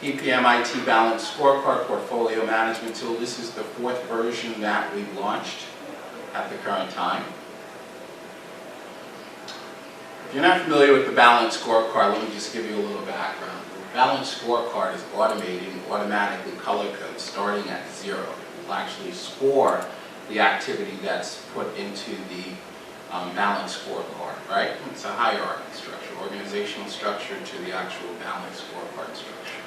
PPM IT Balance Scorecard Portfolio Management Tool. This is the 4th version that we've launched at the current time. If you're not familiar with the Balance Scorecard, let me just give you a little background. The Balance Scorecard is automatically color code starting at 0. It will actually score the activity that's put into the Balance Scorecard, right? It's a hierarchy structure, organizational structure to the actual Balance Scorecard structure,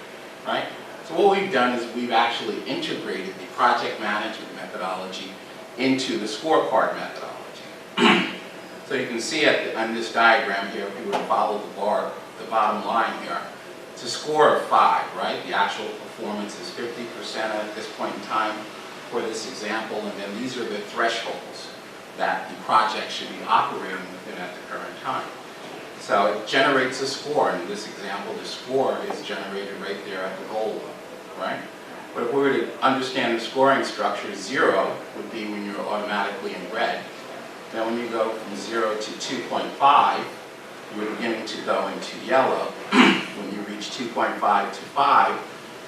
right? So what we've done is we've actually integrated the project management methodology into the scorecard methodology. So you can see on this diagram here, if you were to follow the bottom line here, it's a score of 5, right? The actual performance is 50% at this point in time for this example, and then these are the thresholds that the project should be operating within at the current time. So it generates a score. In this example, the score is generated right there at the goal level, right? But if we were to understand the scoring structure, 0 would be when you're automatically in red. Then when you go from 0 to 2.5, you're beginning to go into yellow. When you reach 2.5 to 5,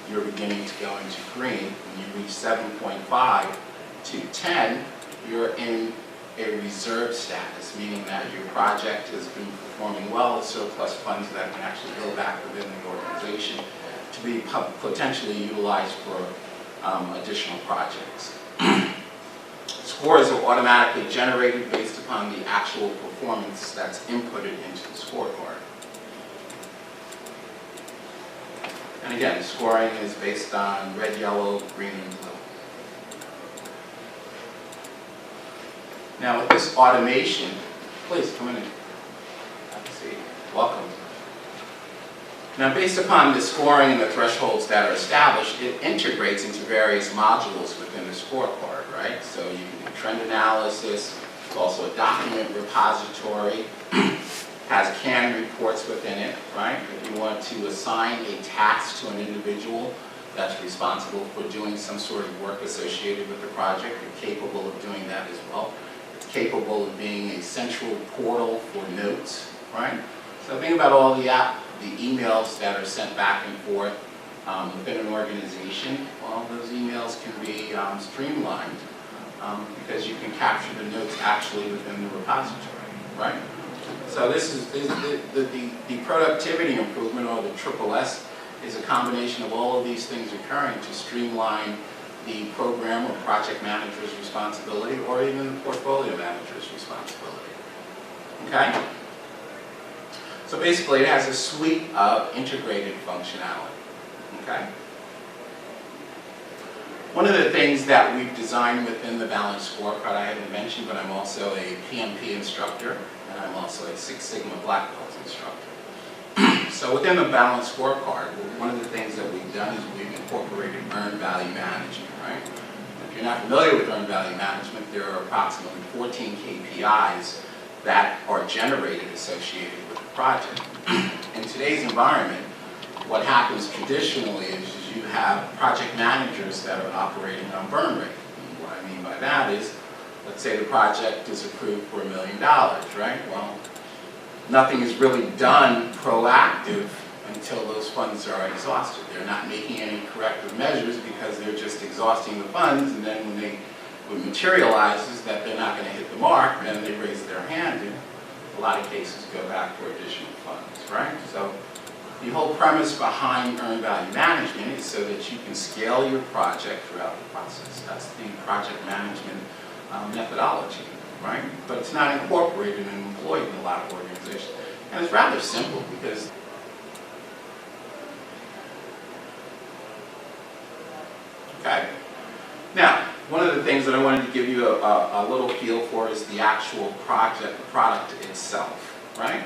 you're beginning to go into green. When you reach 7.5 to 10, you're in a reserve status, meaning that your project has been performing well with surplus funds that can actually go back within the organization to be potentially utilized for additional projects. Scores are automatically generated based upon the actual performance that's inputted into the scorecard. And again, scoring is based on red, yellow, green, and blue. Now with this automation, please come in and have a seat. Welcome. Now based upon the scoring and the thresholds that are established, it integrates into various modules within the scorecard, right? So you can do trend analysis, it's also a document repository, has canned reports within it, right? If you want to assign a task to an individual that's responsible for doing some sort of work associated with the project, you're capable of doing that as well. It's capable of being a central portal for notes, right? So think about all the emails that are sent back and forth within an organization. Well, those emails can be streamlined because you can capture the notes actually within the repository, right? So this is the productivity improvement, or the SSS, is a combination of all of these things occurring to streamline the program or project manager's responsibility, or even the portfolio manager's responsibility. Okay? So basically it has a suite of integrated functionality. Okay? One of the things that we've designed within the Balanced Scorecard I haven't mentioned, but I'm also a PMP instructor, and I'm also a Six Sigma Black Belt instructor. So within the Balanced Scorecard, one of the things that we've done is we've incorporated earned value management, right? If you're not familiar with earned value management, there are approximately 14 KPIs that are generated associated with the project. In today's environment, what happens traditionally is you have project managers that are operating on burn rate. And what I mean by that is, let's say the project is approved for $1 million, right? Well, nothing is really done proactive until those funds are exhausted. They're not making any corrective measures because they're just exhausting the funds, and then when it materializes that they're not going to hit the mark, then they raise their hand and in a lot of cases go back for additional funds, right? So the whole premise behind earned value management is so that you can scale your project throughout the process. That's the project management methodology, right? But it's not incorporated and employed in a lot of organizations. And it's rather simple because okay. Now, one of the things that I wanted to give you a little feel for is the actual product itself, right?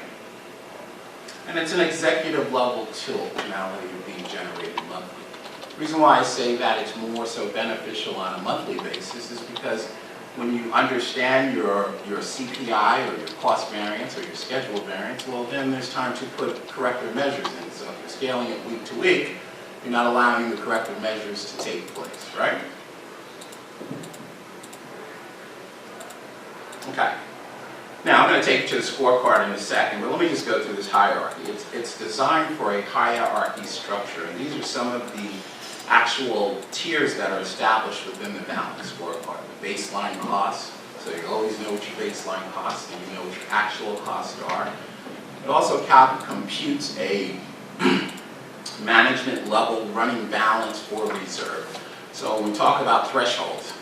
And it's an executive level tool, functionality being generated monthly. The reason why I say that it's more so beneficial on a monthly basis is because when you understand your CPI or your cost variance or your schedule variance, well then there's time to put corrective measures in. So if you're scaling it week to week, you're not allowing the corrective measures to take place, right? Okay. Now, I'm going to take you to the scorecard in a second, but let me just go through this hierarchy. It's designed for a hierarchy structure, and these are some of the actual tiers that are established within the balance scorecard. The baseline costs, so you always know what your baseline costs, and you know what your actual costs are. It also computes a management level running balance for reserve. So when we talk about thresholds,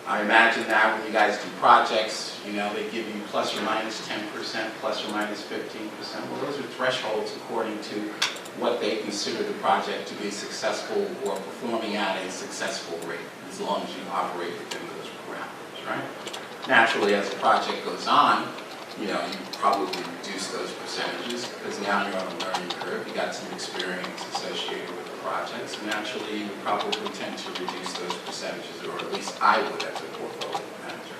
I imagine that when you guys do projects, you know, they give you plus or minus 10%, plus or minus 15%. Well, those are thresholds according to what they consider the project to be successful or performing at a successful rate, as long as you operate within those parameters, right? Naturally, as the project goes on, you know, you probably reduce those percentages because now you're on a learning curve. You got some experience associated with the projects, and naturally, you probably tend to reduce those percentages, or at least I would as a portfolio manager.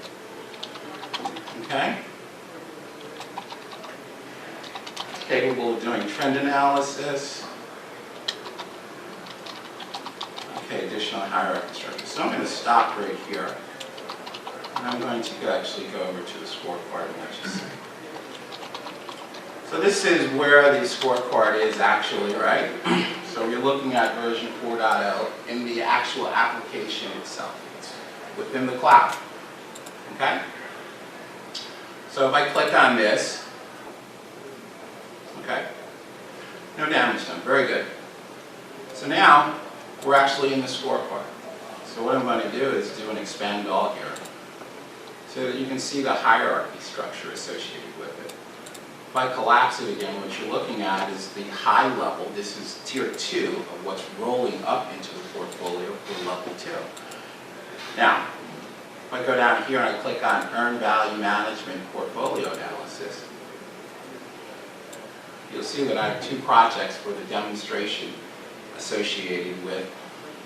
Okay? Capable of doing trend analysis. Okay, additional hierarchy structure. So I'm going to stop right here. And I'm going to actually go over to the scorecard and let you see. So this is where the scorecard is actually, right? So you're looking at version 4.0 in the actual application itself. It's within the cloud. Okay? So if I click on this, okay, no damage done. Very good. So now we're actually in the scorecard. So what I'm going to do is do an expand all here, so that you can see the hierarchy structure associated with it. If I collapse it again, what you're looking at is the high level. This is tier 2 of what's rolling up into the portfolio for level 2. Now, if I go down here and I click on Earned Value Management Portfolio Analysis, you'll see that I have 2 projects for the demonstration associated with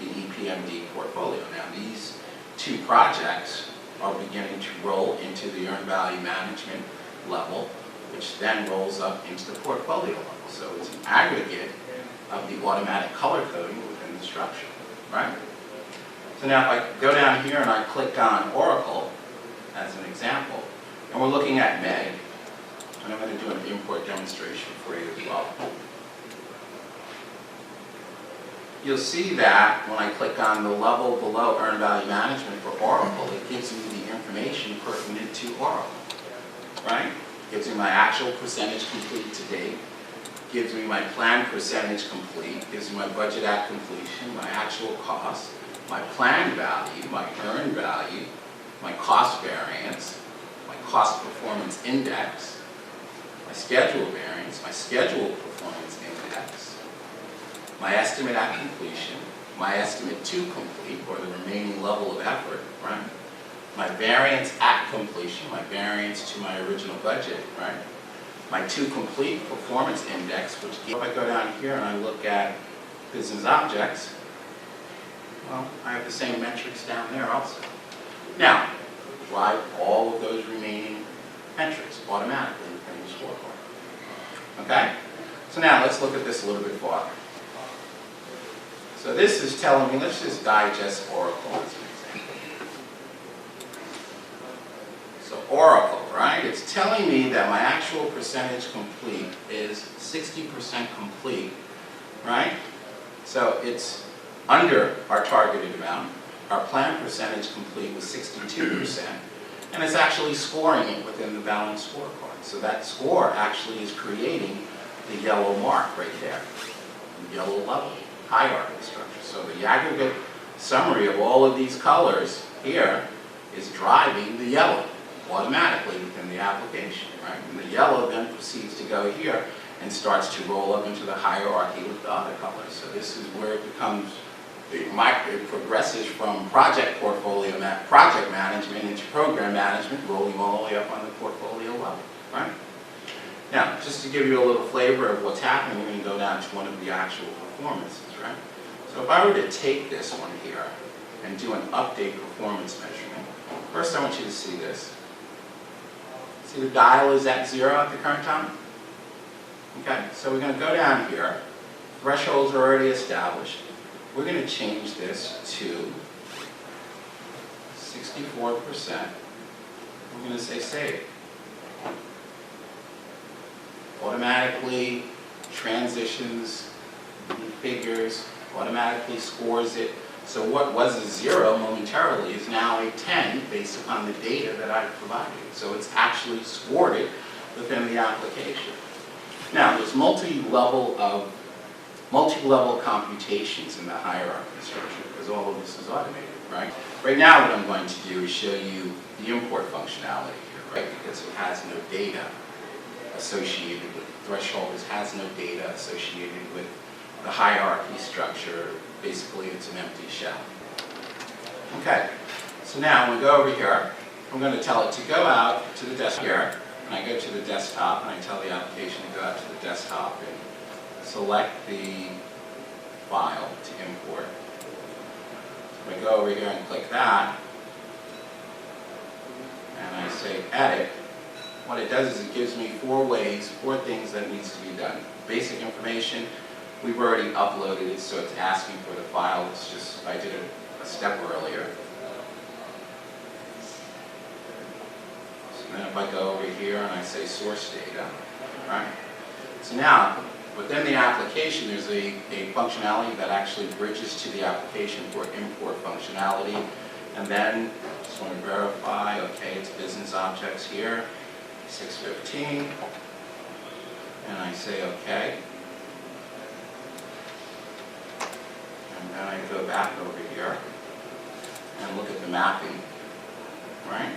the EPMD portfolio. Now, these 2 projects are beginning to roll into the Earned Value Management level, which then rolls up into the portfolio level. So it's an aggregate of the automatic color coding within the structure, right? So now if I go down here and I click on Oracle as an example, and we're looking at May, and I'm going to do an import demonstration for you as well. You'll see that when I click on the level below Earned Value Management for Oracle, it gives me the information pertinent to Oracle, right? It gives me my actual percentage complete to date, gives me my planned percentage complete, gives me my budget at completion, my actual cost, my planned value, my earned value, my cost variance, my cost performance index, my schedule variance, my schedule performance index, my estimate at completion, my estimate to complete, or the remaining level of effort, right? My variance at completion, my variance to my original budget, right? My to complete performance index, which if I go down here and I look at business objects, well, I have the same metrics down there also. Now, drive all of those remaining metrics automatically within the scorecard. Okay? So now let's look at this a little bit farther. So this is telling me, let's just digest Oracle as an example. So Oracle, right? It's telling me that my actual percentage complete is 60% complete, right? So it's under our targeted amount. Our planned percentage complete was 62%, and it's actually scoring it within the balanced scorecard. So that score actually is creating the yellow mark right there, the yellow level hierarchy structure. So the aggregate summary of all of these colors here is driving the yellow automatically within the application, right? And the yellow then proceeds to go here and starts to roll up into the hierarchy with the other colors. So this is where it becomes, it progresses from project management into program management, rolling all the way up on the portfolio level, right? Now, just to give you a little flavor of what's happening, we're going to go down to one of the actual performances, right? So if I were to take this one here and do an update performance measurement, first I want you to see this. See the dial is at 0 at the current time? Okay, so we're going to go down here. Thresholds are already established. We're going to change this to 64%. We're going to say save. automatically transitions, configures, automatically scores it. So what was a 0 momentarily is now a 10 based upon the data that I provided. So it's actually scored it within the application. Now, there's multi-level computations in the hierarchy structure because all of this is automated, right? Right now, what I'm going to do is show you the import functionality here, right? Because it has no data associated with threshold. It has no data associated with the hierarchy structure. Basically, it's an empty shell. Okay, so now when we go over here, I'm going to tell it to go out to the desktop here, and I go to the desktop, and I tell the application to go out to the desktop and select the file to import. So I go over here and click that, and I say edit. What it does is it gives me 4 things that needs to be done. Basic information, we've already uploaded it, so it's asking for the file. It's just, I did it a step earlier. So then if I go over here and I say source data, right? So now, within the application, there's a functionality that actually bridges to the application for import functionality. And then, just want to verify, okay, it's business objects here, 615. And I say okay. And then I go back over here and look at the mapping, right?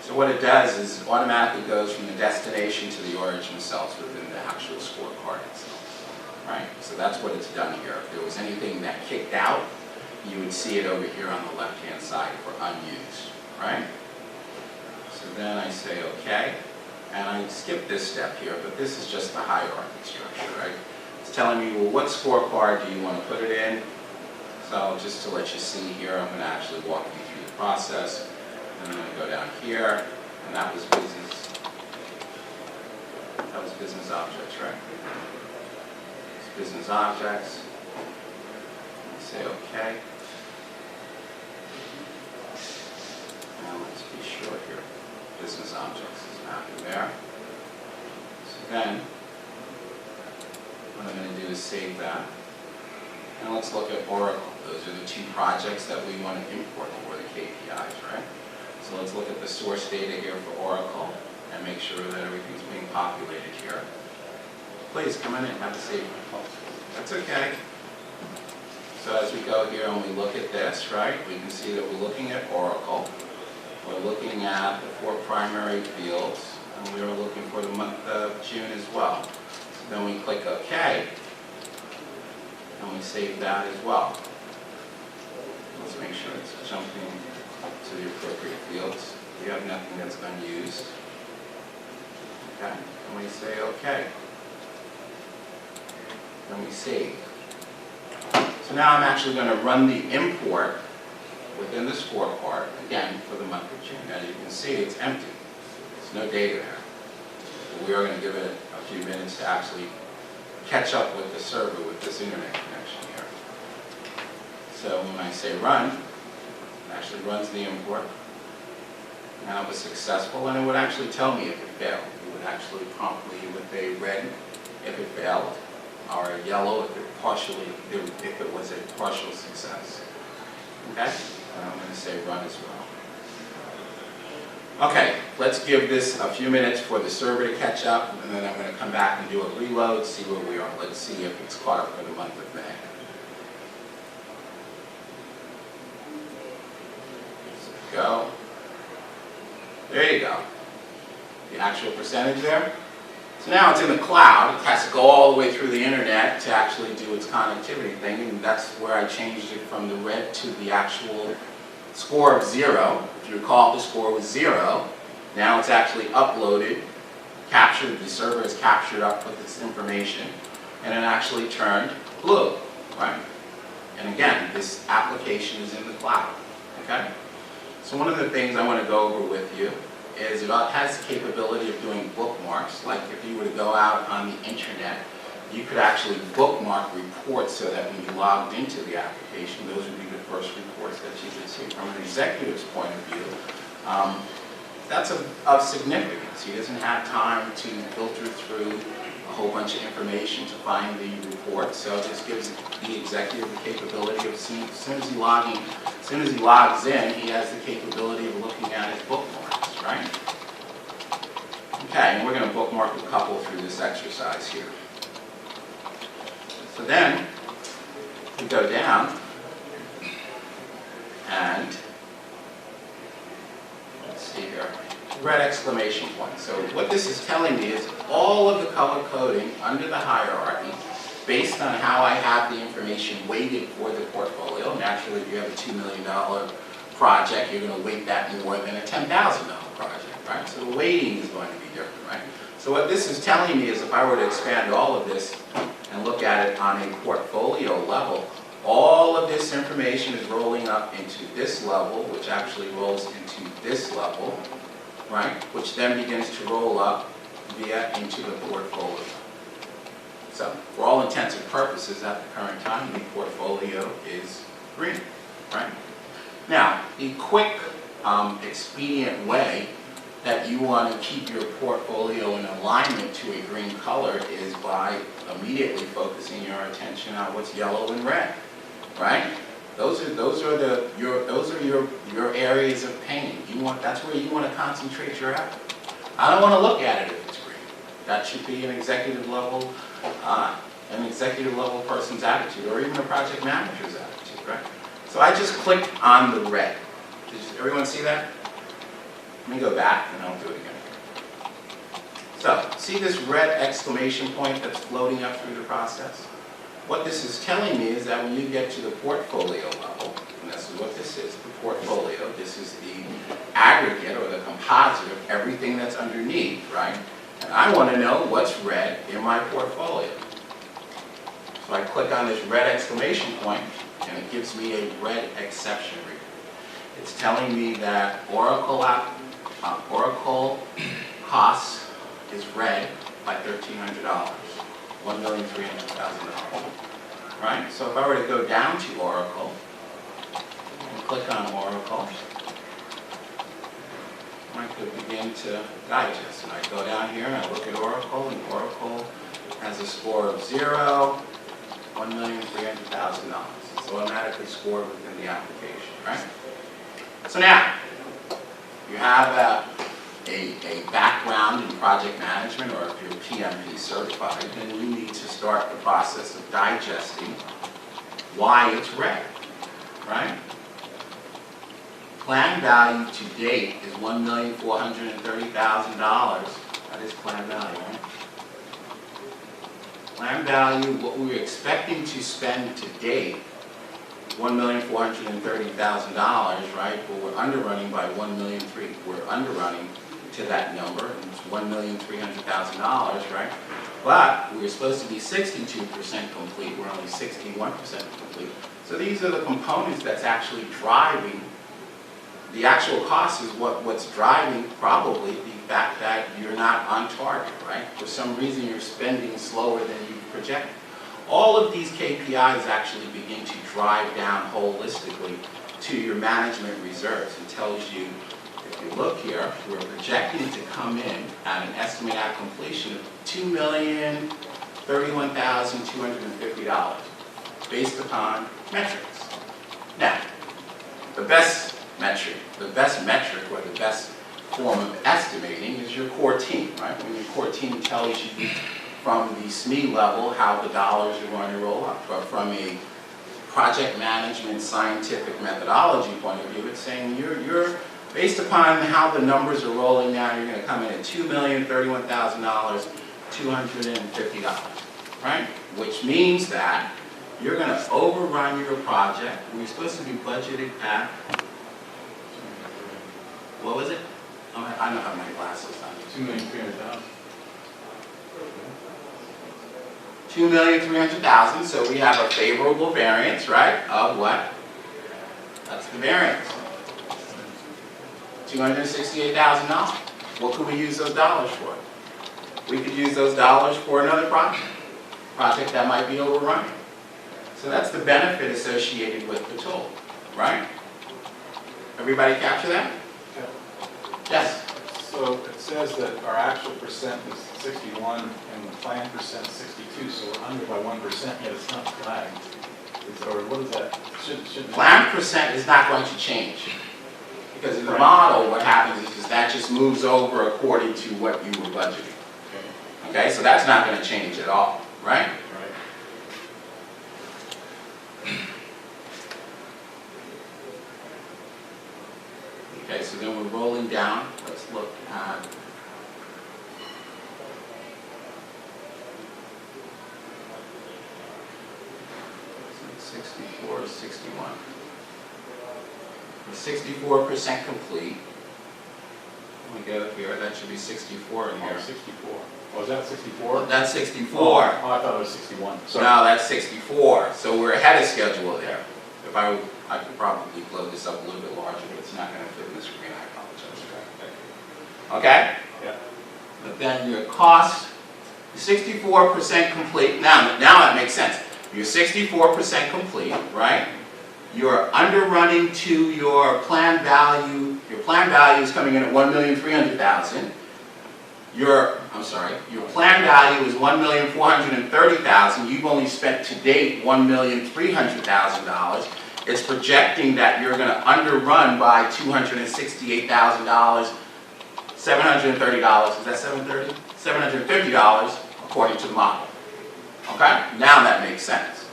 So what it does is it automatically goes from the destination to the origin cells within the actual scorecard itself, right? So that's what it's done here. If there was anything that kicked out, you would see it over here on the left-hand side for unused, right? So then I say okay, and I skip this step here, but this is just the hierarchy structure, right? It's telling me, well, what scorecard do you want to put it in? So just to let you see here, I'm going to actually walk you through the process. And I'm going to go down here, and that was business objects, right? It's business objects. Say okay. Now let's be sure here. Business objects is mapping there. So then, what I'm going to do is save that. And let's look at Oracle. Those are the 2 projects that we want to import for the KPIs, right? So let's look at the source data here for Oracle and make sure that everything's being populated here. Please come in and have a seat. That's okay. So as we go here and we look at this, right, we can see that we're looking at Oracle. We're looking at the 4 primary fields, and we are looking for the month of June as well. So then we click OK, and we save that as well. Let's make sure it's jumping to the appropriate fields. We have nothing that's unused. Okay, and we say OK. Then we save. So now I'm actually going to run the import within the scorecard, again, for the month of June. As you can see, it's empty. There's no data there. So we are going to give it a few minutes to actually catch up with the server with this internet connection here. So when I say run, it actually runs the import. Now it was successful, and it would actually tell me if it failed. It would actually prompt me with a red if it failed, or a yellow if it was a partial success. Okay? And I'm going to say run as well. Okay, let's give this a few minutes for the server to catch up, and then I'm going to come back and do a reload, see where we are. Let's see if it's caught up for the month of May. Go. There you go. The actual percentage there. So now it's in the cloud. It has to go all the way through the internet to actually do its connectivity thing, and that's where I changed it from the red to the actual score of 0. If you recall, the score was 0. Now it's actually uploaded, captured, the server is captured up with this information, and it actually turned blue, right? And again, this application is in the cloud, okay? So one of the things I want to go over with you is it has the capability of doing bookmarks. Like if you were to go out on the internet, you could actually bookmark reports so that when you logged into the application, those would be the first reports that you could see. From an executive's point of view, that's of significance. He doesn't have time to filter through a whole bunch of information to find the report, so this gives the executive the capability of, as soon as he logs in, he has the capability of looking at his bookmarks, right? Okay, and we're going to bookmark a couple through this exercise here. So then, we go down, and let's see here, red exclamation point. So what this is telling me is all of the color coding under the hierarchy, based on how I have the information weighted for the portfolio. Naturally, if you have a $2 million project, you're going to weight that more than a $10,000 project, right? So the weighting is going to be different, right? So what this is telling me is if I were to expand all of this and look at it on a portfolio level, all of this information is rolling up into this level, which actually rolls into this level, right? Which then begins to roll up into the portfolio. So, for all intents and purposes, at the current time, the portfolio is green, right? Now, the quick, expedient way that you want to keep your portfolio in alignment to a green color is by immediately focusing your attention on what's yellow and red, right? Those are your areas of pain. That's where you want to concentrate your effort. I don't want to look at it if it's green. That should be an executive level person's attitude, or even a project manager's attitude, right? So I just clicked on the red. Did everyone see that? Let me go back and I'll do it again. So, see this red exclamation point that's floating up through the process? What this is telling me is that when you get to the portfolio level, and this is what this is, the portfolio, this is the aggregate or the composite of everything that's underneath, right? And I want to know what's red in my portfolio. So I click on this red exclamation point, and it gives me a red exception reader. It's telling me that Oracle costs is red by $1,300, $1,300,000. Right? So if I were to go down to Oracle and click on Oracle, I could begin to digest. And I go down here and I look at Oracle, and Oracle has a score of 0, $1,300,000. It's automatically scored within the application, right? So now, you have a background in project management, or if you're PMP certified, then you need to start the process of digesting why it's red, right? Plan value to date is $1,430,000. That is plan value, right? Plan value, what we were expecting to spend to date, $1,430,000, right? But we're underrunning by $1,300,000. We're underrunning to that number, and it's $1,300,000, right? But we were supposed to be 62% complete. We're only 61% complete. So these are the components that's actually driving. The actual cost is what's driving probably the fact that you're not on target, right? For some reason, you're spending slower than you projected. All of these KPIs actually begin to drive down holistically to your management reserves. It tells you, if you look here, we're projecting to come in at an estimate at completion of $2,031,250 based upon metrics. Now, the best metric or the best form of estimating is your core team, right? When your core team tells you from the SME level how the dollars are going to roll up. But from a project management scientific methodology point of view, it's saying you're based upon how the numbers are rolling now, you're going to come in at $2,031,250, right? Which means that you're going to overrun your project. We're supposed to be budgeted at, what was it? I don't have my glasses on. $2,300,000. $2,300,000, so we have a favorable variance, right, of what? That's the variance. $268,000. What could we use those dollars for? We could use those dollars for another project that might be overrunning. So that's the benefit associated with the tool, right? Everybody capture that? Yes? So it says that our actual percent is 61 and the planned percent is 62, so we're under by 1%, yet it's not flagged. Or what is that? Should Planned percent is not going to change. Because in the model, what happens is that just moves over according to what you were budgeting. Okay, so that's not going to change at all, right? Right. Okay, so then we're rolling down. Let's look at 64, 61. We're 64% complete. When we go here, that should be 64 in here. 64. Oh, is that 64? Well, that's 64. Oh, I thought it was 61. Sorry. No, that's 64. So we're ahead of schedule there. If I could probably blow this up a little bit larger, but it's not going to fit in the screen. I apologize. Okay? Yeah. But then your cost, 64% complete. Now that makes sense. You're 64% complete, right? You're underrunning to your planned value. Your planned value is coming in at $1,300,000. Your planned value is $1,430,000. You've only spent to date $1,300,000. It's projecting that you're going to underrun by $268,000, $730. Is that $730? $750 according to the model. Okay? Now that makes sense.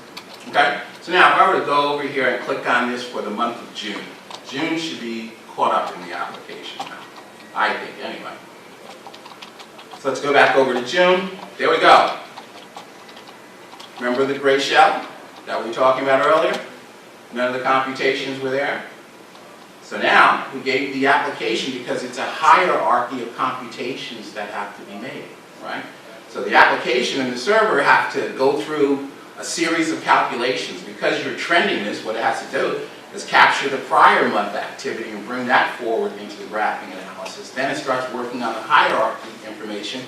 Okay? So now if I were to go over here and click on this for the month of June, June should be caught up in the application now. I think, anyway. So let's go back over to June. There we go. Remember the gray shell that we were talking about earlier? None of the computations were there. So now we gave the application because it's a hierarchy of computations that have to be made, right? So the application and the server have to go through a series of calculations. Because you're trending this, what it has to do is capture the prior month activity and bring that forward into the graphing analysis. Then it starts working on the hierarchy information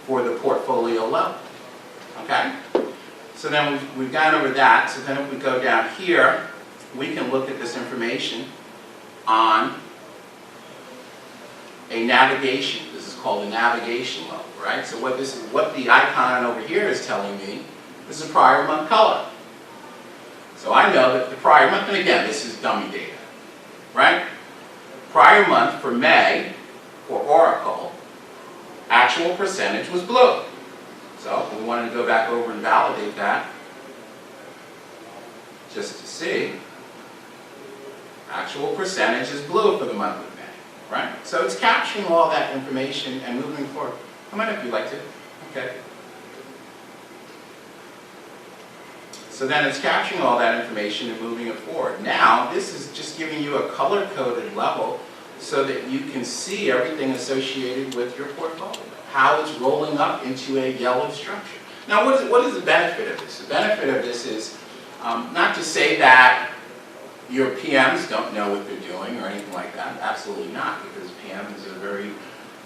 for the portfolio level. Okay? So then we've gone over that. So then if we go down here, we can look at this information on a navigation. This is called a navigation level, right? So what the icon over here is telling me, this is prior month color. So I know that the prior month, and again, this is dummy data, right? Prior month for May, for Oracle, actual percentage was blue. So we wanted to go back over and validate that, just to see. Actual percentage is blue for the month of May, right? So it's capturing all that information and moving forward. Come on if you'd like to. Okay. So then it's capturing all that information and moving it forward. Now, this is just giving you a color-coded level so that you can see everything associated with your portfolio, how it's rolling up into a yellow structure. Now, what is the benefit of this? The benefit of this is not to say that your PMs don't know what they're doing or anything like that. Absolutely not, because PMs are very,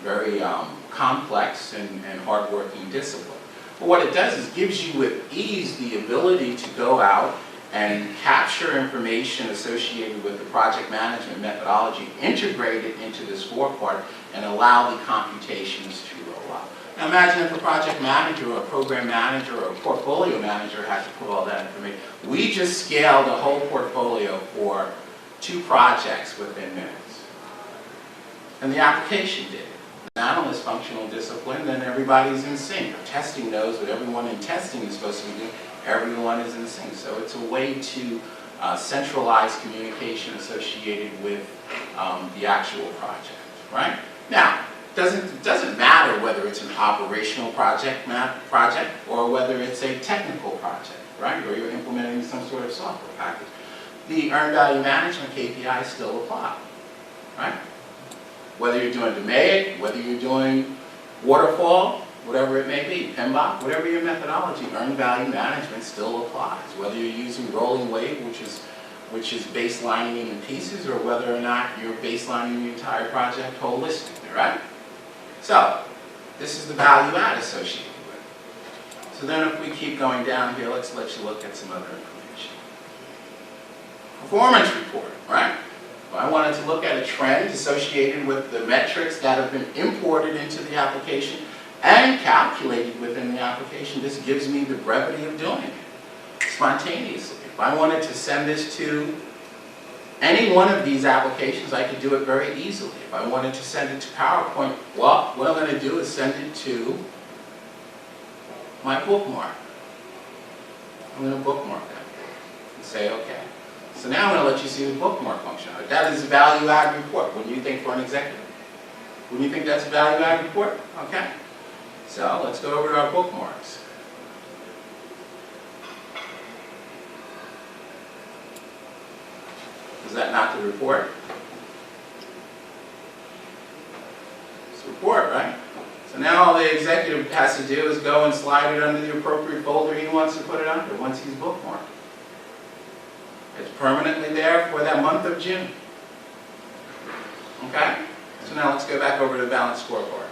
very complex and hardworking discipline. But what it does is gives you with ease the ability to go out and capture information associated with the project management methodology, integrate it into the scorecard, and allow the computations to roll out. Now imagine if a project manager or a program manager or a portfolio manager had to put all that information. We just scaled a whole portfolio for 2 projects within minutes. And the application did it. The analyst functional discipline, then everybody's in sync. Testing knows what everyone in testing is supposed to be doing. Everyone is in sync. So it's a way to centralize communication associated with the actual project, right? Now, it doesn't matter whether it's an operational project or whether it's a technical project, right? Or you're implementing some sort of software package. The earned value management KPIs still apply, right? Whether you're doing DMAIC, whether you're doing waterfall, whatever it may be, PMBOK, whatever your methodology, earned value management still applies. Whether you're using rolling wave, which is baselining in pieces, or whether or not you're baselining the entire project holistically, right? So, this is the value add associated with it. So then if we keep going down here, let's let you look at some other information. Performance report, right? Well, I wanted to look at a trend associated with the metrics that have been imported into the application and calculated within the application, this gives me the brevity of doing it spontaneously. If I wanted to send this to any one of these applications, I could do it very easily. If I wanted to send it to PowerPoint, well, what I'm going to do is send it to my bookmark. I'm going to bookmark that and say OK. So now I'm going to let you see the bookmark functionality. That is a value-add report. What do you think for an executive? Wouldn't you think that's a value-add report? OK. So let's go over to our bookmarks. Is that not the report? It's a report, right? So now all the executive has to do is go and slide it under the appropriate folder he wants to put it under once he's bookmarked. It's permanently there for that month of June. Okay? So now let's go back over to the balanced scorecard.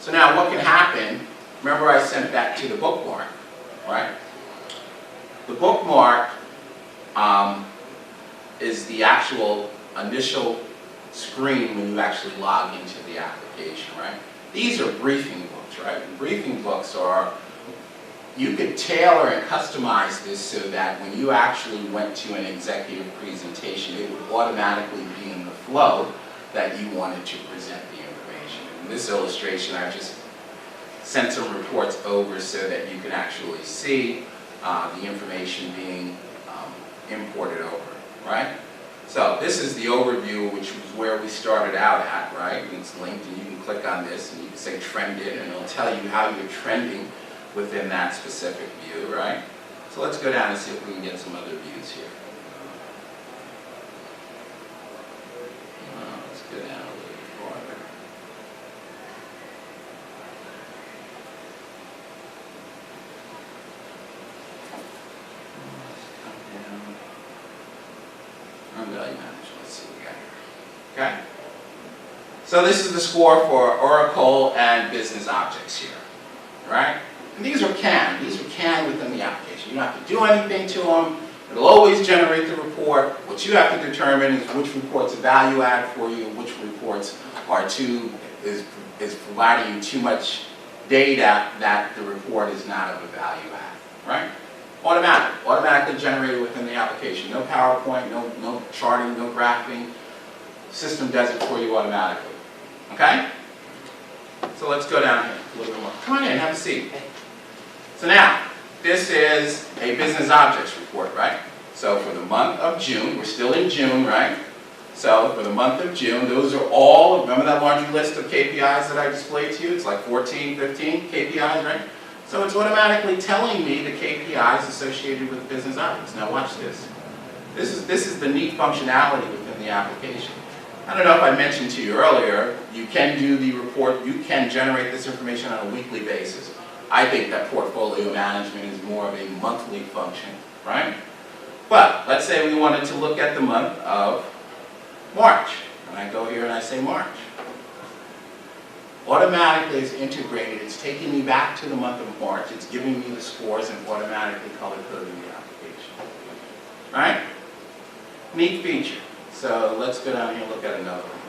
So now what can happen, remember I sent that to the bookmark, right? The bookmark is the actual initial screen when you actually log into the application, right? These are briefing books, right? And briefing books are, you could tailor and customize this so that when you actually went to an executive presentation, it would automatically be in the flow that you wanted to present the information. In this illustration, I just sent some reports over so that you can actually see the information being imported over. Right? So this is the overview, which was where we started out at, right? It's linked, and you can click on this, and you can say trended, and it'll tell you how you're trending within that specific view, right? So let's go down and see if we can get some other views here. Let's go down a little farther. Value management, let's see what we got here. Okay? So this is the score for Oracle and business objects here, right? And these are canned within the application. You don't have to do anything to them. It'll always generate the report. What you have to determine is which reports are value add for you, which reports are is providing you too much data that the report is not of a value add, right? Automatically generated within the application. No PowerPoint, no charting, no graphing. System does it for you automatically. Okay? So let's go down here a little bit more. Come on in, have a seat. So now, this is a business objects report, right? So for the month of June, we're still in June, right? So for the month of June, those are all, remember that laundry list of KPIs that I displayed to you? It's like 14, 15 KPIs, right? So it's automatically telling me the KPIs associated with business objects. Now watch this. This is the neat functionality within the application. I don't know if I mentioned to you earlier, you can do the report, you can generate this information on a weekly basis. I think that portfolio management is more of a monthly function, right? But let's say we wanted to look at the month of March. And I go here and I say March. Automatically it's integrated, it's taking me back to the month of March, it's giving me the scores and automatically color coding the application. Right? Neat feature. So let's go down here and look at another one.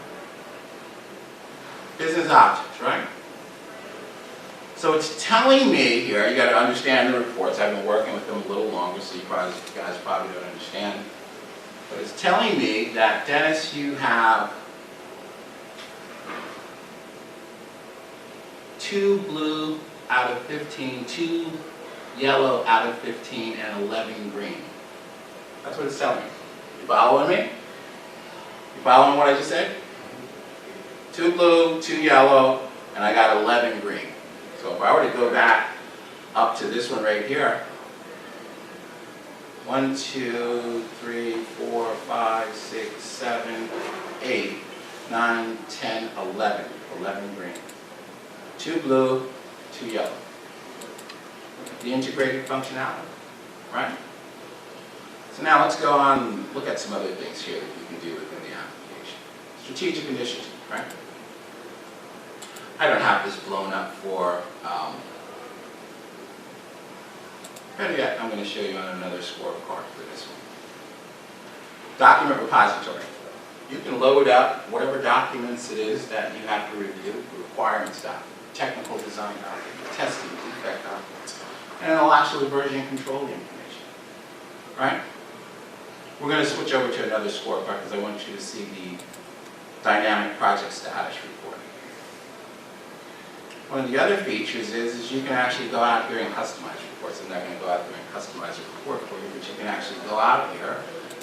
Business objects, right? So it's telling me here, you got to understand the reports. I've been working with them a little longer, so you guys probably don't understand. But it's telling me that, Dennis, you have 2 blue out of 15, 2 yellow out of 15, and 11 green. That's what it's telling me. You following me? You following what I just said? 2 blue, 2 yellow, and I got 11 green. So if I were to go back up to this one right here, 1, 2, 3, 4, 5, 6, 7, 8, 9, 10, 11. 11 green. 2 blue, 2 yellow. The integrated functionality, right? So now let's go on and look at some other things here that you can do within the application. Strategic initiative, right? I don't have this blown up for, better yet, I'm going to show you on another scorecard for this one. Document repository. you can load up whatever documents it is that you have to review, the requirements document, technical design document, testing, defect documents, and it'll actually version control the information, right? We're going to switch over to another scorecard because I want you to see the dynamic project status report. One of the other features is you can actually go out here and customize reports. I'm not going to go out there and customize a report for you, but you can actually go out here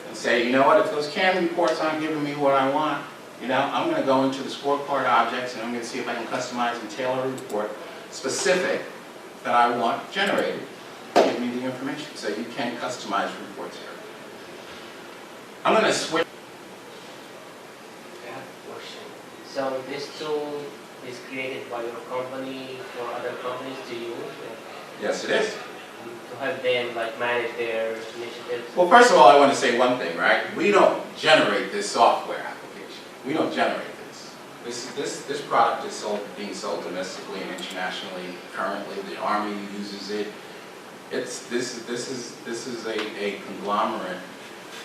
and say, you know what, if those canned reports aren't giving me what I want, you know, I'm going to go into the scorecard objects and I'm going to see if I can customize and tailor a report specific that I want generated. Give me the information. So you can customize reports here. I'm going to switch. I have a question. So this tool is created by your company for other companies to use? Yes, it is. To help them like manage their initiatives? Well, first of all, I want to say one thing, right? We don't generate this software application. We don't generate this. This product is being sold domestically and internationally currently. The Army uses it. This is a conglomerate,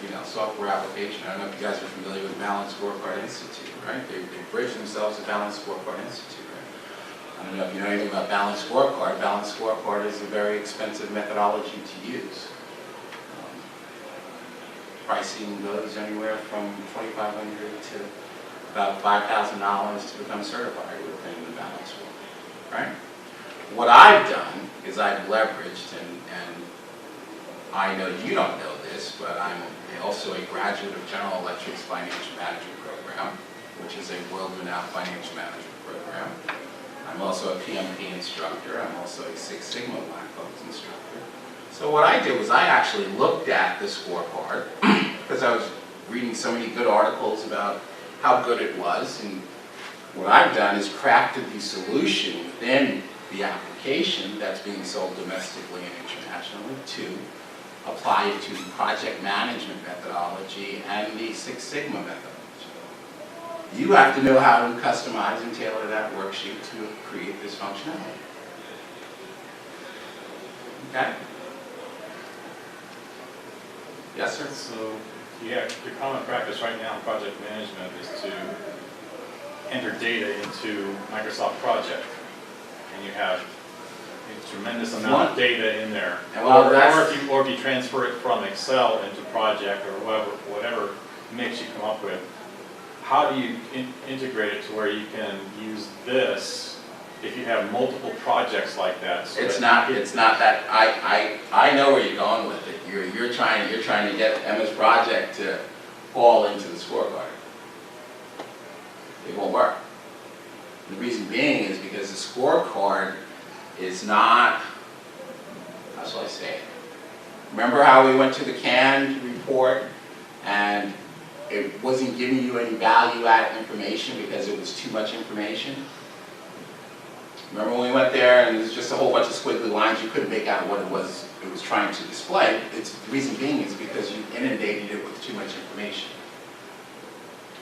you know, software application. I don't know if you guys are familiar with Balanced Scorecard Institute, right? They bridge themselves to Balanced Scorecard Institute, right? I don't know if you know anything about Balanced Scorecard. Balanced Scorecard is a very expensive methodology to use. Pricing goes anywhere from $2,500 to about $5,000 to become certified within the Balanced Scorecard, right? What I've done is I've leveraged, and I know you don't know this, but I'm also a graduate of General Electric's Financial Management Program, which is a world-renowned financial management program. I'm also a PMP instructor. I'm also a Six Sigma Black Belt instructor. So what I did was I actually looked at the scorecard because I was reading so many good articles about how good it was, and what I've done is crafted the solution within the application that's being sold domestically and internationally to apply it to the project management methodology and the Six Sigma methodology. You have to know how to customize and tailor that worksheet to create this functionality. Okay? Yes, sir? So, yeah, the common practice right now in project management is to enter data into Microsoft Project. And you have a tremendous amount of data in there. Well, or if you transfer it from Excel into Project or whatever mix you come up with, how do you integrate it to where you can use this if you have multiple projects like that? So it's not that. I know where you're going with it. You're trying to get MS Project to fall into the scorecard. It won't work. The reason being is because the scorecard is not, how shall I say it? Remember how we went to the canned report and it wasn't giving you any value-added information because it was too much information? Remember when we went there and there's just a whole bunch of squiggly lines, you couldn't make out what it was trying to display. The reason being is because you inundated it with too much information.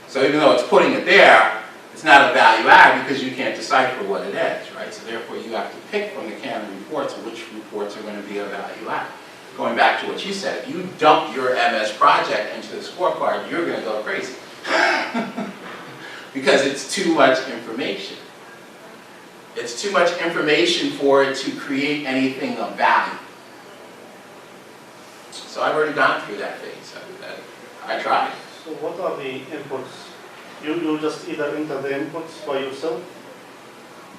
So even though it's putting it there, it's not a value add because you can't decipher what it is, right? So therefore you have to pick from the canon reports which reports are going to be a value add. Going back to what you said, if you dump your MS project into the scorecard, you're going to go crazy. Because it's too much information. It's too much information for it to create anything of value. So I've already gone through that phase. I tried. So what are the inputs? You just either enter the inputs by yourself?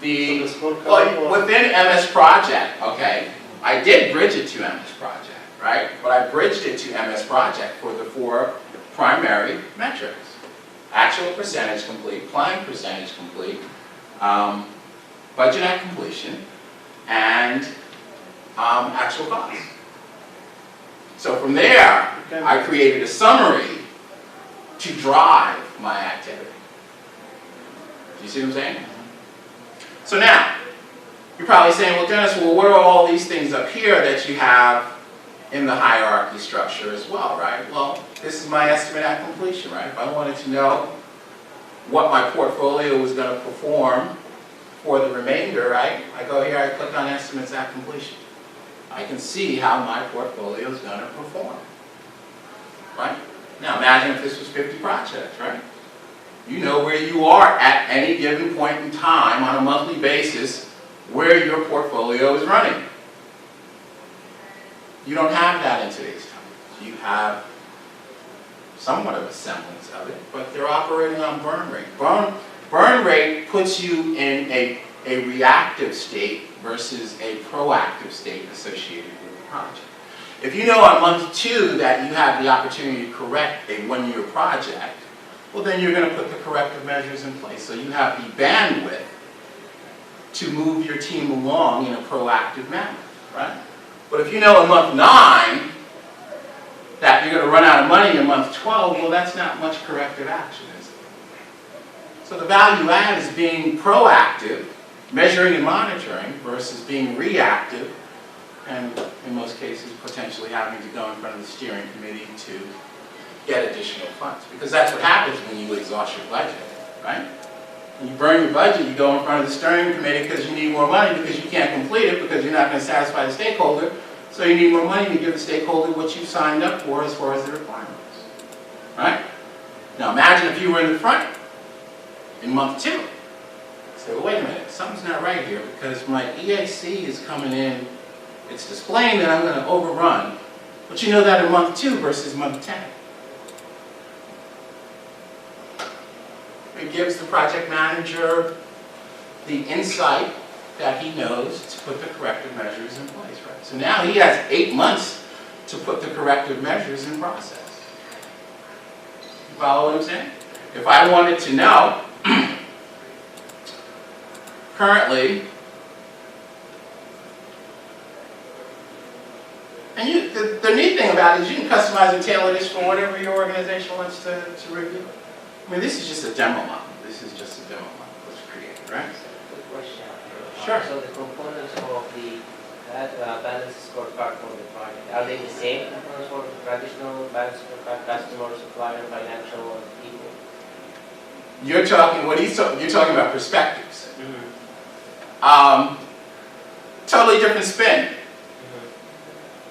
Within MS Project, okay, I did bridge it to MS Project, right? But I bridged it to MS Project for the 4 primary metrics. Actual percentage complete, planned percentage complete, budget at completion, and actual cost. So from there, I created a summary to drive my activity. Do you see what I'm saying? So now, you're probably saying, well, Dennis, what are all these things up here that you have in the hierarchy structure as well, right? Well, this is my estimate at completion, right? If I wanted to know what my portfolio was going to perform for the remainder, right? I go here, I click on estimates at completion. I can see how my portfolio is going to perform, right? Now imagine if this was 50 projects, right? You know where you are at any given point in time on a monthly basis, where your portfolio is running. You don't have that in today's time. You have somewhat of a semblance of it, but they're operating on burn rate. Burn rate puts you in a reactive state versus a proactive state associated with the project. If you know on month 2 that you have the opportunity to correct a 1-year project, well then you're going to put the corrective measures in place. So you have the bandwidth to move your team along in a proactive manner, right? But if you know in month 9 that you're going to run out of money in month 12, well that's not much corrective action, is it? So the value add is being proactive, measuring and monitoring, versus being reactive, and in most cases potentially having to go in front of the steering committee to get additional funds. Because that's what happens when you exhaust your budget, right? When you burn your budget, you go in front of the steering committee because you need more money, because you can't complete it, because you're not going to satisfy the stakeholder. So you need more money to give the stakeholder what you signed up for as far as the requirements, right? Now imagine if you were in the front in month 2. Say, well, wait a minute, something's not right here, because my EAC is coming in, it's displaying that I'm going to overrun, but you know that in month 2 versus month 10. It gives the project manager the insight that he knows to put the corrective measures in place, right? So now he has 8 months to put the corrective measures in process. You follow what I'm saying? If I wanted to know, currently, and the neat thing about it is you can customize and tailor this for whatever your organization wants to review. I mean, this is just a demo model. This is just a demo model that's created, right? Good question. Sure. So the components of the balance scorecard for the project, are they the same components for the traditional balance scorecard, customer, supplier, financial, or people? You're talking, you're talking about perspectives. Totally different spin.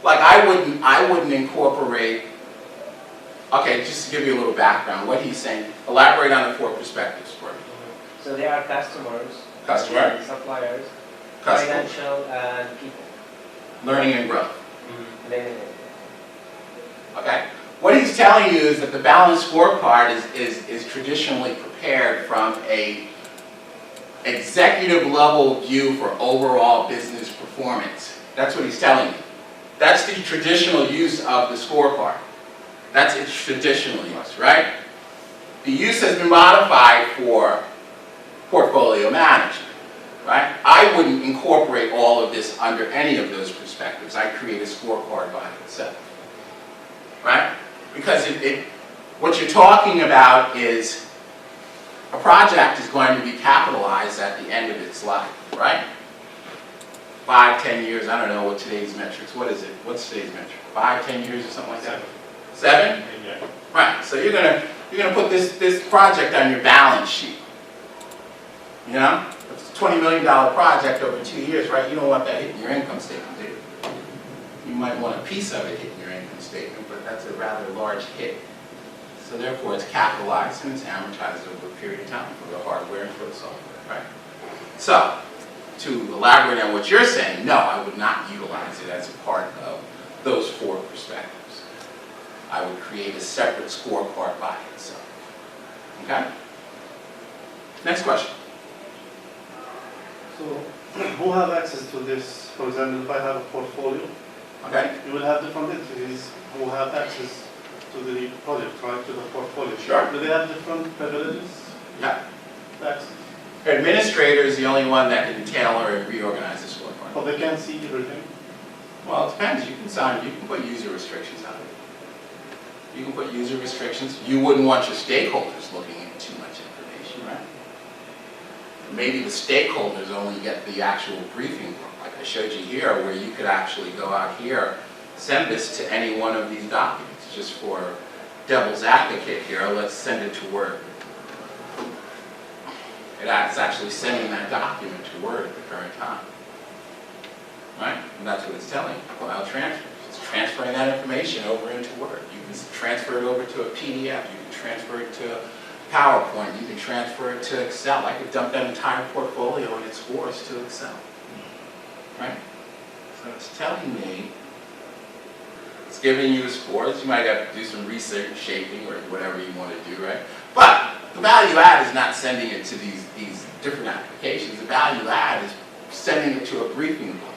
Like I wouldn't incorporate, okay, just to give you a little background, what he's saying, elaborate on the 4 perspectives for me. So they are customers, Customer, suppliers, customer, financial, and people. learning and growth. Learning. Okay? What he's telling you is that the balanced scorecard is traditionally prepared from a executive level view for overall business performance. That's what he's telling you. That's the traditional use of the scorecard. That's its traditional use, right? The use has been modified for portfolio management, right? I wouldn't incorporate all of this under any of those perspectives. I create a scorecard by itself, right? Because what you're talking about is a project is going to be capitalized at the end of its life, right? 5, 10 years, I don't know what today's metrics, what is it? What's today's metric? 5, 10 years or something like that? 7? Yeah. Right, so you're gonna put this project on your balance sheet. You know? It's a $20 million project over 2 years, right? You don't want that hitting your income statement, do you? You might want a piece of it hitting your income statement, but that's a rather large hit. So therefore it's capitalized and it's amortized over a period of time for the hardware and for the software, right? So, to elaborate on what you're saying, no, I would not utilize it as a part of those 4 perspectives. I would create a separate scorecard by itself. Okay? Next question. So, who have access to this? For example, if I have a portfolio, Okay? you will have different entities who have access to the project, right, to the portfolio. Sure. Do they have different privileges? Yeah. Access? Administrator is the only one that can tailor and reorganize the scorecard. But they can't see everything. Well, it depends. You can put user restrictions on it. You can put user restrictions. You wouldn't want your stakeholders looking at too much information, right? Maybe the stakeholders only get the actual briefing, like I showed you here, where you could actually go out here, send this to any one of these documents. Just for devil's advocate here, let's send it to Word. It's actually sending that document to Word at the current time. Right? And that's what it's telling you, file transfers. It's transferring that information over into Word. You can transfer it over to a PDF. You can transfer it to PowerPoint, you can transfer it to Excel. I could dump that entire portfolio and its scores to Excel, right? So it's telling me, it's giving you scores. You might have to do some research, shaping, or whatever you want to do, right? But the value add is not sending it to these different applications. The value add is sending it to a briefing book.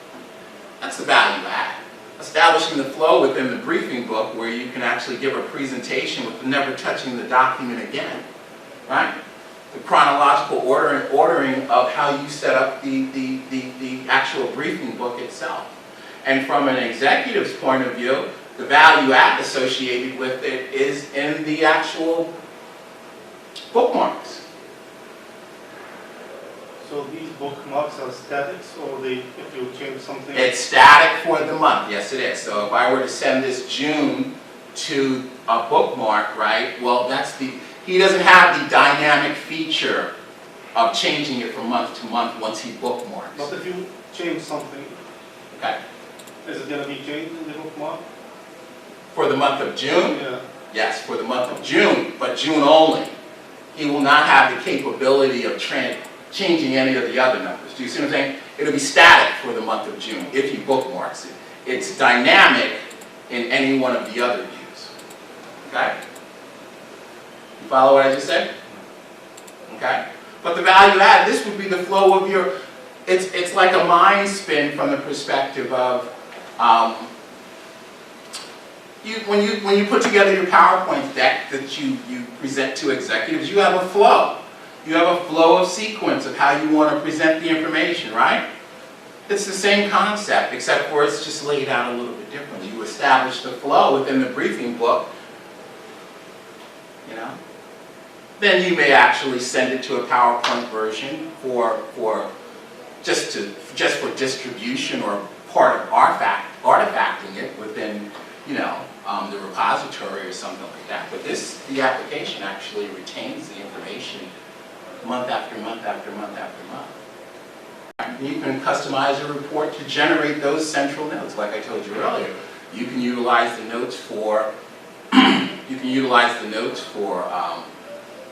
That's the value add. Establishing the flow within the briefing book where you can actually give a presentation with never touching the document again, right? The chronological ordering of how you set up the actual briefing book itself. And from an executive's point of view, the value add associated with it is in the actual bookmarks. So these bookmarks are statics, or if you change something? It's static for the month, yes it is. So if I were to send this June to a bookmark, right, well he doesn't have the dynamic feature of changing it from month to month once he bookmarks. But if you change something, Okay. is it going to be changed in the bookmark? For the month of June? Yeah. Yes, for the month of June, but June only. He will not have the capability of changing any of the other numbers. Do you see what I'm saying? It'll be static for the month of June if he bookmarks it. It's dynamic in any one of the other views. Okay? You follow what I just said? Okay? But the value add, this would be the flow of your, it's like a mind spin from the perspective of, when you put together your PowerPoint deck that you present to executives, you have a flow. You have a flow of sequence of how you want to present the information, right? It's the same concept, except for it's just laid out a little bit differently. You establish the flow within the briefing book, you know. Then you may actually send it to a PowerPoint version for for distribution or part of artifacting it within, you know, the repository or something like that. But the application actually retains the information month after month after month after month. You can customize a report to generate those central notes, like I told you earlier. You can utilize the notes for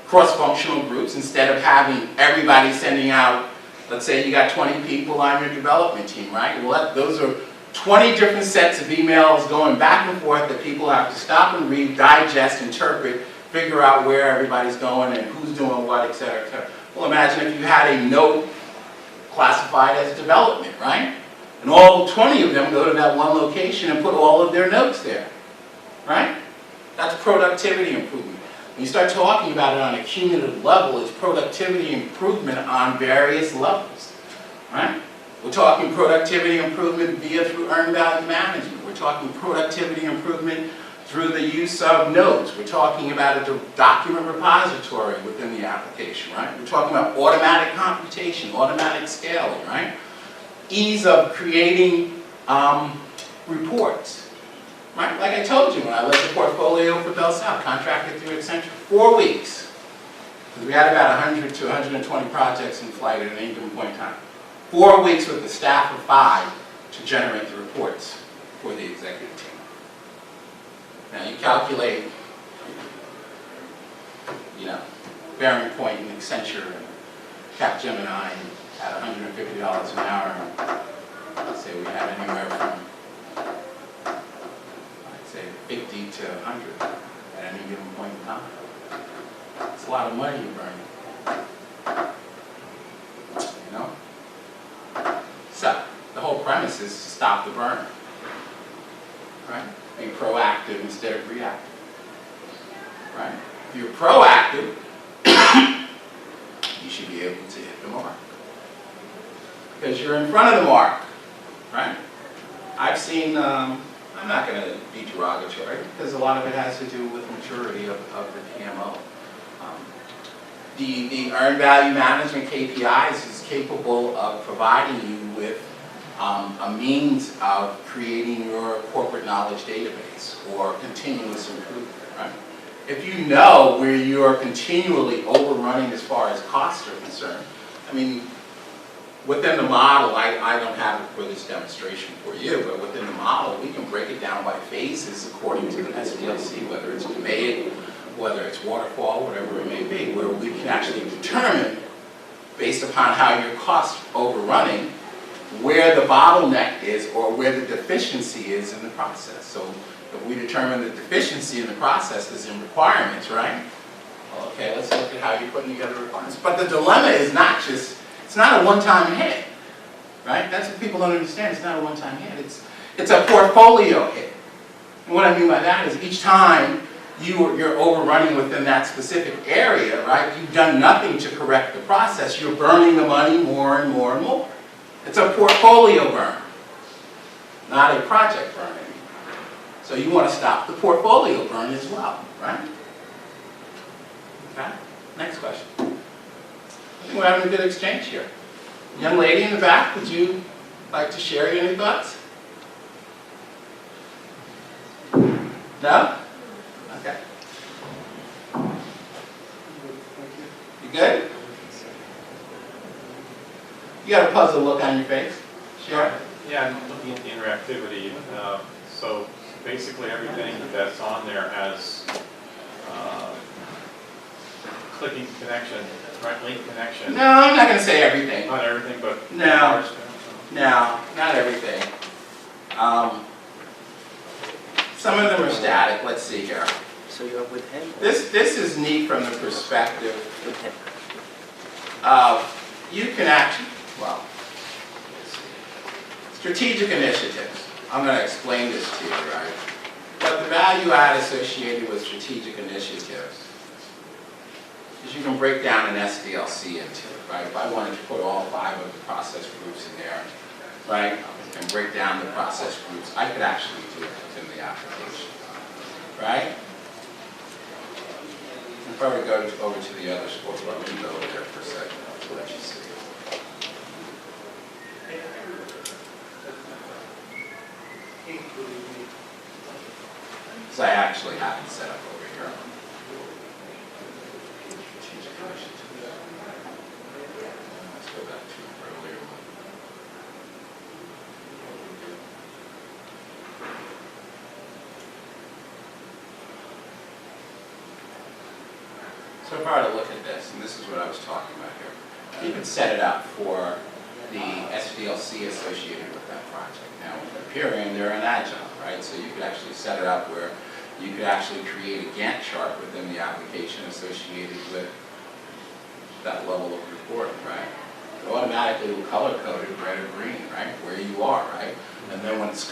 cross-functional groups instead of having everybody sending out. Let's say you got 20 people on your development team, right? Well, those are 20 different sets of emails going back and forth that people have to stop and read, digest, interpret, figure out where everybody's going and who's doing what, et cetera, et cetera. Well, imagine if you had a note classified as development, right? And all 20 of them go to that one location and put all of their notes there, right? That's productivity improvement. When you start talking about it on a cumulative level, it's productivity improvement on various levels, right? We're talking productivity improvement through earned value management. We're talking productivity improvement through the use of notes. We're talking about a document repository within the application, right? We're talking about automatic computation, automatic scaling, right? Ease of creating reports, right? Like I told you when I led the portfolio for Bell South, contracted through Accenture, 4 weeks. Because we had about 100 to 120 projects in flight at any given point in time. 4 weeks with the staff of 5 to generate the reports for the executive team. Now you calculate, you know, Bearing Point and Accenture and Capgemini at $150 an hour. Let's say we had anywhere from, I'd say 50 to 100 at any given point in time. It's a lot of money you're burning. You know? So, the whole premise is to stop the burn. Right? Be proactive instead of reactive. Right? If you're proactive, you should be able to hit the mark. Because you're in front of the mark. Right? I've seen, I'm not going to be derogatory, because a lot of it has to do with maturity of the PMO. The earned value management KPIs is capable of providing you with a means of creating your corporate knowledge database or continuous improvement, right? If you know where you're continually overrunning as far as costs are concerned, I mean, within the model, I don't have it for this demonstration for you, but within the model, we can break it down by phases according to the SDLC, whether it's DMAIC, whether it's waterfall, whatever it may be, where we can actually determine, based upon how your costs overrunning, where the bottleneck is or where the deficiency is in the process. So if we determine the deficiency in the process is in requirements, right? Well, okay, let's look at how you're putting together requirements. But the dilemma is not just, it's not a one-time hit, right? That's what people don't understand. It's not a one-time hit. It's a portfolio hit. And what I mean by that is each time you're overrunning within that specific area, right? You've done nothing to correct the process. You're burning the money more and more and more. It's a portfolio burn, not a project burn anymore. So you want to stop the portfolio burn as well, right? Okay, next question. I think we're having a good exchange here. Young lady in the back, would you like to share any thoughts? No? Okay. You good? You got a puzzled look on your face? Sure. Yeah, I'm looking at the interactivity. So basically everything that's on there has clicking connection, right, link connection. No, I'm not going to say everything. Not everything, but No. No, not everything. Some of them are static. Let's see here. So you're with him? This is neat from the perspective With him. of you can actually, well, strategic initiatives. I'm going to explain this to you, right? But the value add associated with strategic initiatives is you can break down an SDLC into it, right? If I wanted to put all 5 of the process groups in there, right, and break down the process groups, I could actually do it within the application, right? I'll probably go over to the other sport, but let me go over there for a second to let you see. So I actually have it set up over here. Strategic initiative. Let's go back to an earlier one. So if I were to look at this, and this is what I was talking about here, you can set it up for the SDLC associated with that project. Now, with Hyperion, they're an agile, right? So you could actually set it up where you could actually create a Gantt chart within the application associated with that level of reporting, right? It automatically will color code it red or green, right? Where you are, right? And then when it's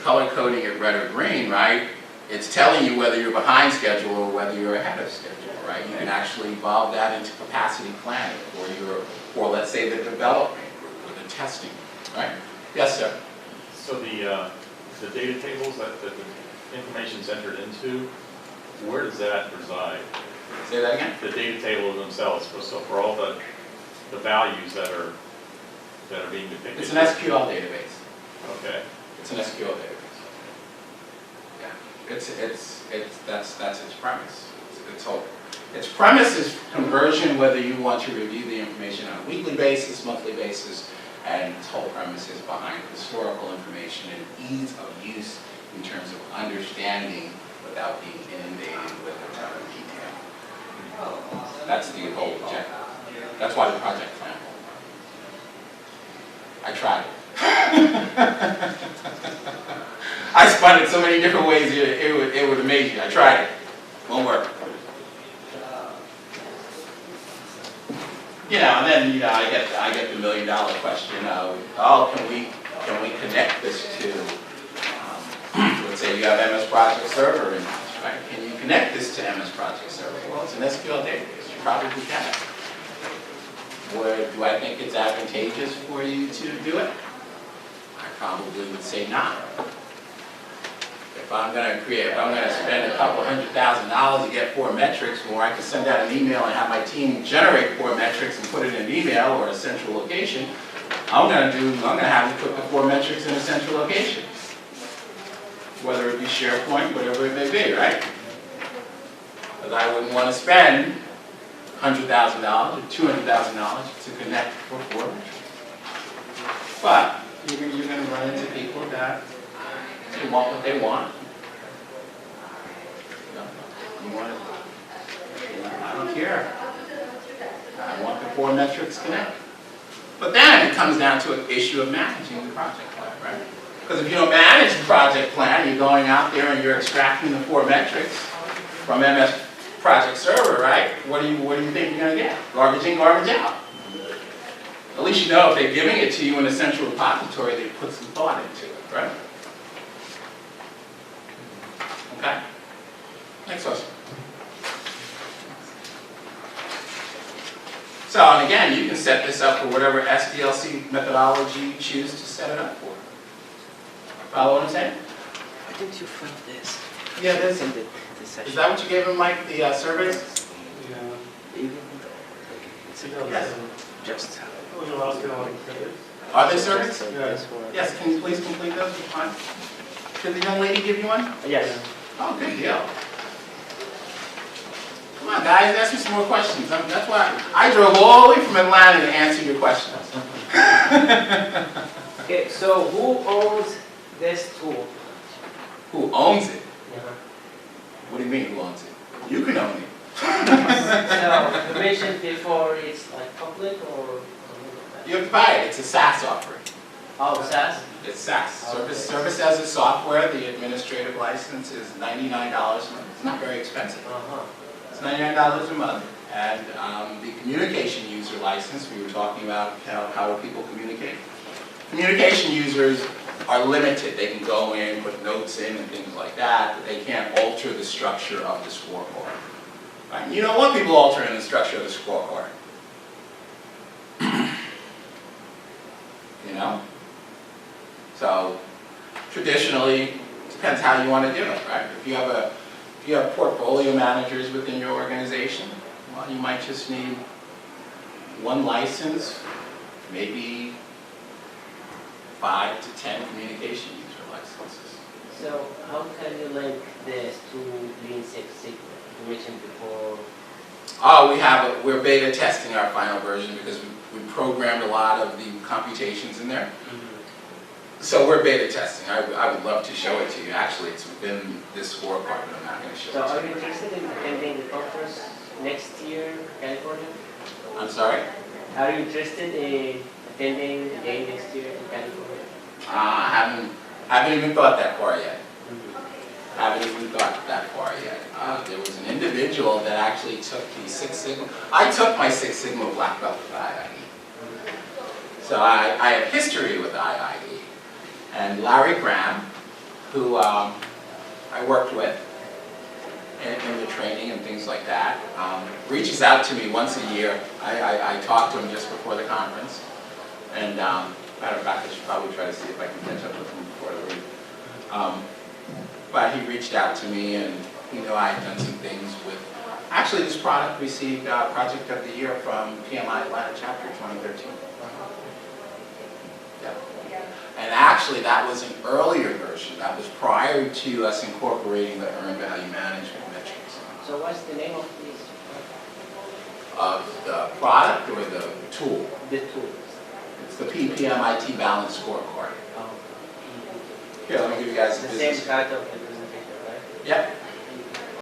color coding it red or green, right? It's telling you whether you're behind schedule or whether you're ahead of schedule, right? You can actually evolve that into capacity planning or let's say the development group or the testing group, right? Yes, sir. so the data tables that the information's entered into, where does that reside? Say that again? The data tables themselves, so for all the values that are being depicted. It's an SQL database. Okay. It's an SQL database. Yeah. That's its premise. Its premise is conversion, whether you want to review the information on a weekly basis, monthly basis, and its whole premise is behind historical information and ease of use in terms of understanding without being inundated with a ton of detail. That's the whole objective. That's why the project plan. I tried it. I spun it so many different ways it would amaze you. I tried it. Won't work. You know, and then I get the $1 million question of, oh, can we connect this to let's say you have MS Project Server in-house, right? Can you connect this to MS Project Server? Well, it's an SQL database. You probably can. Do I think it's advantageous for you to do it? I probably would say not. If I'm going to spend a couple $100,000 to get 4 metrics, or I can send out an email and have my team generate 4 metrics and put it in an email or a central location, I'm going to have to put the 4 metrics in a central location. Whether it be SharePoint, whatever it may be, right? Because I wouldn't want to spend $100,000 or $200,000 to connect for 4 metrics. But you're going to run into people that they want what they want. You want I don't care. I want the 4 metrics connected. But then it comes down to an issue of managing the project plan, right? Because if you don't manage the project plan, you're going out there and you're extracting the 4 metrics from MS Project Server, right? What do you think you're going to get? Garbage in, garbage out. At least you know if they're giving it to you in a central repository, they put some thought into it, right? Okay? Next question. So, and again, you can set this up for whatever SDLC methodology you choose to set it up for. Follow what I'm saying? Why didn't you find this? Yeah, this. In the session. Is that what you gave him, Mike, the surveys? Yeah. Even Yes. just Oh, you're asking about it. Are they surveys? Yes. Yes, can you please complete those? You're fine. Did the young lady give you one? Yes. Oh, good deal. Come on, guys, ask me some more questions. That's why I drove all the way from Atlanta to answer your questions. Okay, so who owns this tool? Who owns it? What do you mean, who owns it? You can own it. So you mentioned before it's like public or? You have to buy it. It's a SaaS offering. Oh, SaaS? It's SaaS. Okay. Service as a software. The administrative license is $99 a month. It's not very expensive. It's $99 a month. And the communication user license, we were talking about how people communicate. Communication users are limited. They can go in, put notes in and things like that, but they can't alter the structure of the scorecard. Right? You don't want people altering the structure of the scorecard. You know? So, traditionally, depends how you want to do it, right? If you have portfolio managers within your organization, well, you might just need 1 license, maybe 5 to 10 communication user licenses. So how can you link this to Lean Six Sigma? You mentioned before. Oh, we're beta testing our final version because we programmed a lot of the computations in there. So we're beta testing. I would love to show it to you. Actually, it's within this scorecard, but I'm not going to show So it are to you you. interested in attending the conference next year in California? I'm sorry? Are you interested in attending again next year in California? I haven't even thought that far yet. Haven't even thought that far yet. There was an individual that actually took the 6 Sigma. I took my 6 Sigma black belt with IIE. So I have history with IIE. And Larry Graham, who I worked with in the training and things like that, reaches out to me once a year. I talk to him just before the conference. And matter of fact, I should probably try to see if I can catch up with him before I leave. But he reached out to me and he knew I had done some things with, actually this product received Project of the Year from PMI Atlanta Chapter 2013. Yeah. And actually that was an earlier version. That was prior to us incorporating the earned value management metrics. So what's the name of this? Of the product or the tool? The tool. It's the PPM IT Balance Scorecard. Oh. Here, let me give you guys It's a the same business. title of the presentation, right? Yep.